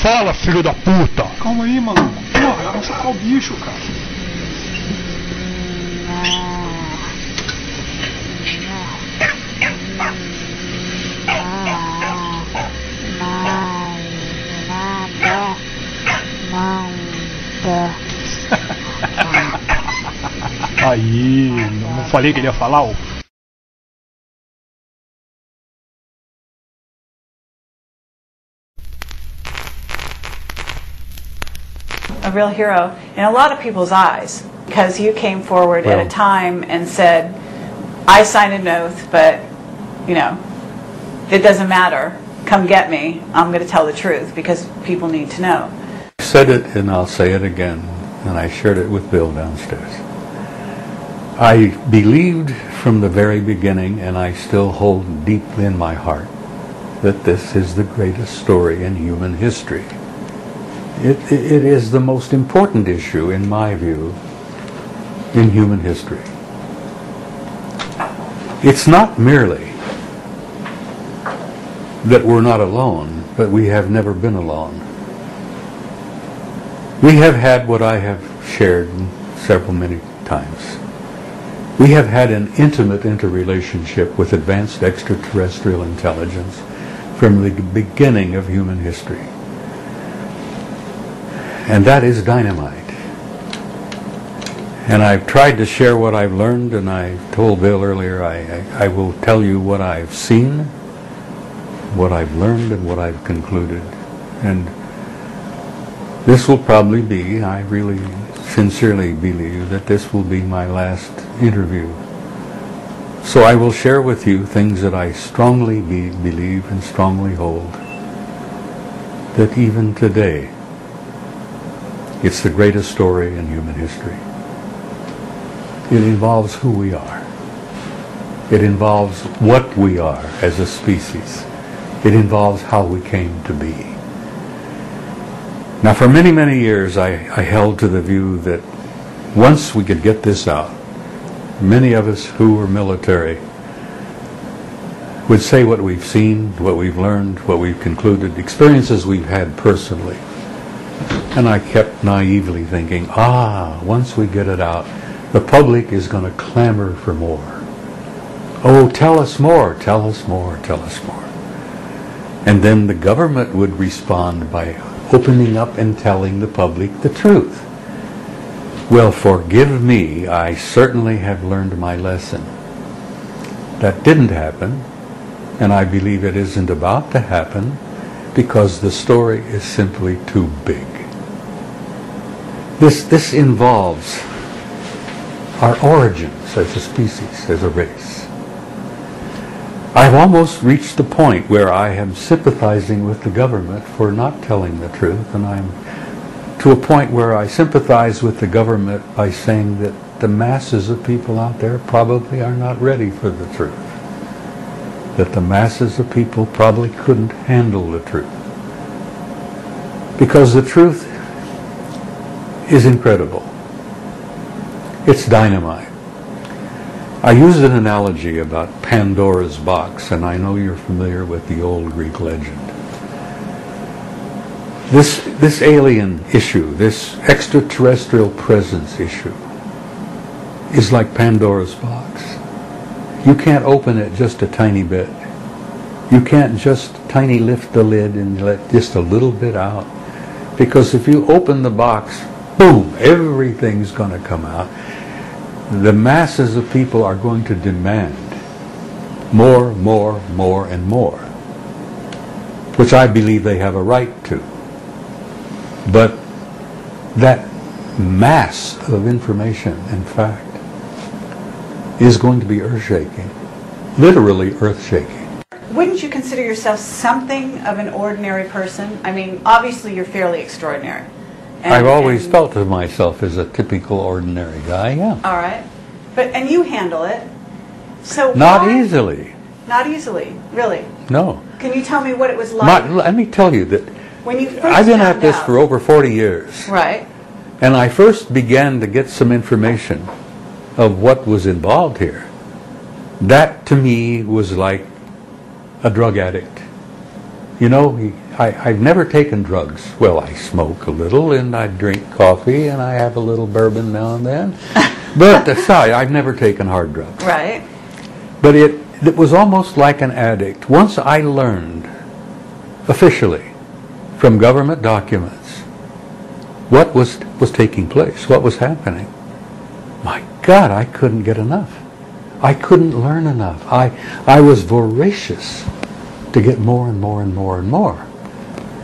Fala, filho da puta! Calma aí, maluco. Porra, vai machucar o bicho, cara. Aí, não falei que ele ia falar, ó. A real hero in a lot of people's eyes, because you came forward at a time and said, I signed an oath, but, you know, it doesn't matter. Come get me. I'm going to tell the truth because people need to know. I said it and I'll say it again, and I shared it with Bill downstairs. I believed from the very beginning, and I still hold deep in my heart, that this is the greatest story in human history. It is the most important issue, in my view, in human history. It's not merely that we're not alone, but we have never been alone. We have had what I have shared several many times. We have had an intimate interrelationship with advanced extraterrestrial intelligence from the beginning of human history. And that is dynamite. And I've tried to share what I've learned, and I told Bill earlier, I will tell you what I've seen, what I've learned, and what I've concluded. And this will probably be, I really sincerely believe, that this will be my last interview. So I will share with you things that I strongly believe and strongly hold, that even today, it's the greatest story in human history. It involves who we are. It involves what we are as a species. It involves how we came to be. Now, for many, many years, I held to the view that once we could get this out, many of us who were military would say what we've seen, what we've learned, what we've concluded, experiences we've had personally. And I kept naively thinking, once we get it out, the public is going to clamor for more. Oh, tell us more, tell us more, tell us more. And then the government would respond by opening up and telling the public the truth. Well, forgive me, I certainly have learned my lesson. That didn't happen, and I believe it isn't about to happen, because the story is simply too big. This involves our origins as a species, as a race. I've almost reached the point where I am sympathizing with the government for not telling the truth, and I'm to a point where I sympathize with the government by saying that the masses of people out there probably are not ready for the truth. That the masses of people probably couldn't handle the truth. Because the truth is incredible. It's dynamite. I use an analogy about Pandora's box, and I know you're familiar with the old Greek legend. This alien issue, this extraterrestrial presence issue, is like Pandora's box. You can't open it just a tiny bit. You can't just tiny lift the lid and let just a little bit out. Because if you open the box, boom, everything's going to come out. The masses of people are going to demand more, more, more, and more, which I believe they have a right to. But that mass of information and fact is going to be earth-shaking, literally earth-shaking. Wouldn't you consider yourself something of an ordinary person? I mean, obviously you're fairly extraordinary. I've always felt of myself as a typical ordinary guy, yeah. All right. And you handle it. So not easily. Not easily, really? No. Can you tell me what it was like? Let me tell you that when you first I've been found at this out. for over 40 years. Right. And I first began to get some information of what was involved here. That to me was like a drug addict. You know, I've never taken drugs. Well, I smoke a little, and I drink coffee, and I have a little bourbon now and then. But aside, I've never taken hard drugs. Right. But it was almost like an addict. Once I learned officially from government documents what was taking place, what was happening, my God, I couldn't get enough. I couldn't learn enough. I was voracious to get more and more and more and more.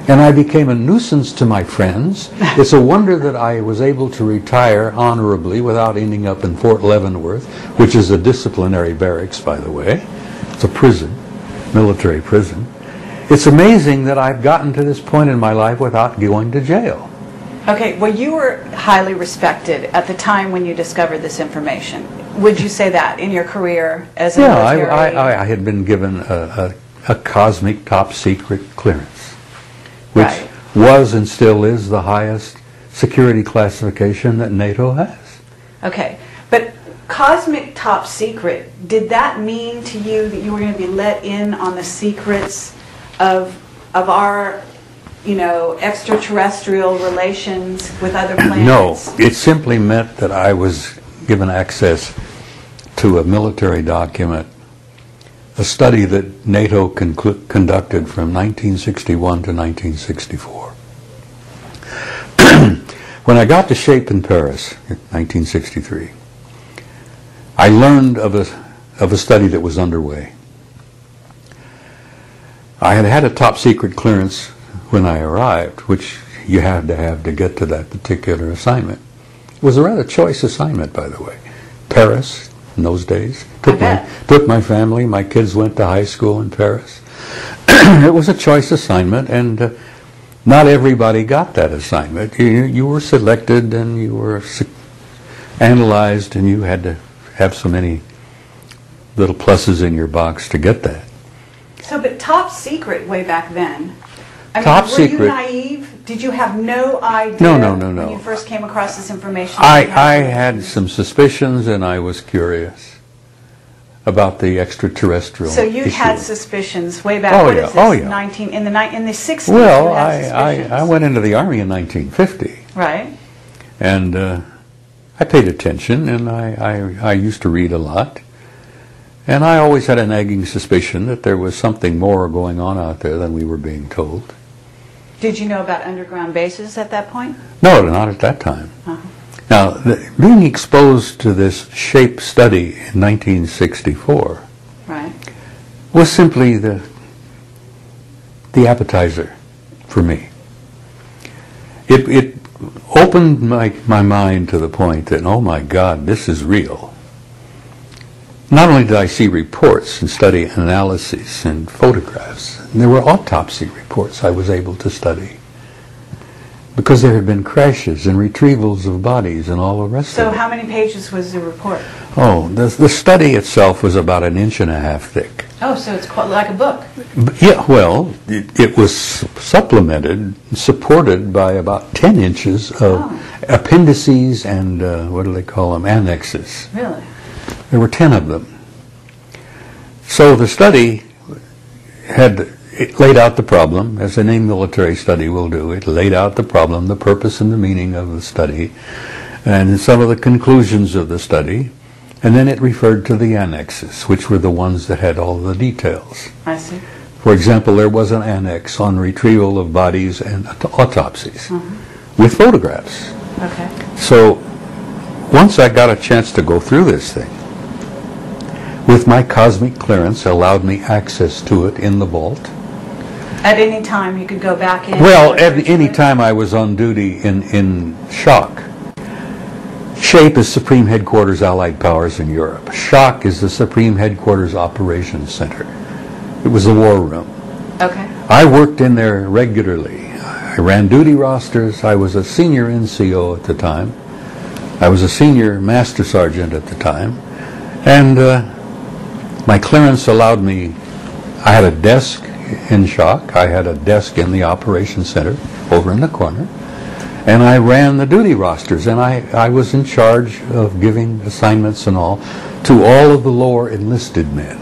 And I became a nuisance to my friends. It's a wonder that I was able to retire honorably without ending up in Fort Leavenworth, which is a disciplinary barracks, by the way. It's a prison, military prison. It's amazing that I've gotten to this point in my life without going to jail. Okay, well, you were highly respected at the time when you discovered this information. Would you say that in your career as a military? I had been given a cosmic top secret clearance, which was and still is the highest security classification that NATO has. Okay, but cosmic top secret, did that mean to you that you were going to be let in on the secrets of our, you know, extraterrestrial relations with other planets? No, it simply meant that I was given access to a military document, a study that NATO conducted from 1961 to 1964. When I got to SHAPE in Paris in 1963, I learned of a study that was underway. I had had a top secret clearance when I arrived, which you had to have to get to that particular assignment. It was a rather choice assignment, by the way. Paris, in those days. Took my family. My kids went to high school in Paris. It was a choice assignment, and not everybody got that assignment. You were selected, and you were analyzed, and you had to have so many little pluses in your box to get that. So, but top secret way back then. Top secret. Were you naive? Did you have no idea No. when you first came across this information? I had some suspicions, and I was curious about the extraterrestrial So you issue. Had suspicions way back. Oh, what yeah. is this? Oh, yeah. In the 60s. Well, you had suspicions. I went into the Army in 1950. Right. And I paid attention, and I used to read a lot. And I always had a nagging suspicion that there was something more going on out there than we were being told. Did you know about underground bases at that point? No, not at that time. Uh-huh. Now, being exposed to this SHAPE study in 1964 was simply the appetizer for me. It opened my mind to the point that, oh my God, this is real. Not only did I see reports and study analyses and photographs, and there were autopsy reports I was able to study, because there had been crashes and retrievals of bodies and all the rest of it. So how many pages was the report? Oh, the study itself was about 1.5 inches thick. Oh, so it's quite like a book. Yeah, well, it was supplemented, supported by about 10 inches of appendices and, what do they call them, annexes. Really? There were 10 of them. So the study it laid out the problem, as any military study will do. It laid out the problem, the purpose and the meaning of the study, and some of the conclusions of the study, and then it referred to the annexes, which were the ones that had all the details. I see. For example, there was an annex on retrieval of bodies and autopsies with photographs. Okay. So once I got a chance to go through this thing, with my cosmic clearance allowed me access to it in the vault. At any time you could go back in? Well, at any time I was on duty in SHOCK. SHAPE is Supreme Headquarters Allied Powers in Europe. SHOCK is the Supreme Headquarters Operations Center. It was the war room. Okay. I worked in there regularly. I ran duty rosters. I was a senior NCO at the time. I was a senior master sergeant at the time. And my clearance allowed me, I had a desk in SHOCK. I had a desk in the Operations Center over in the corner. And I ran the duty rosters, and I was in charge of giving assignments and all to all of the lower enlisted men.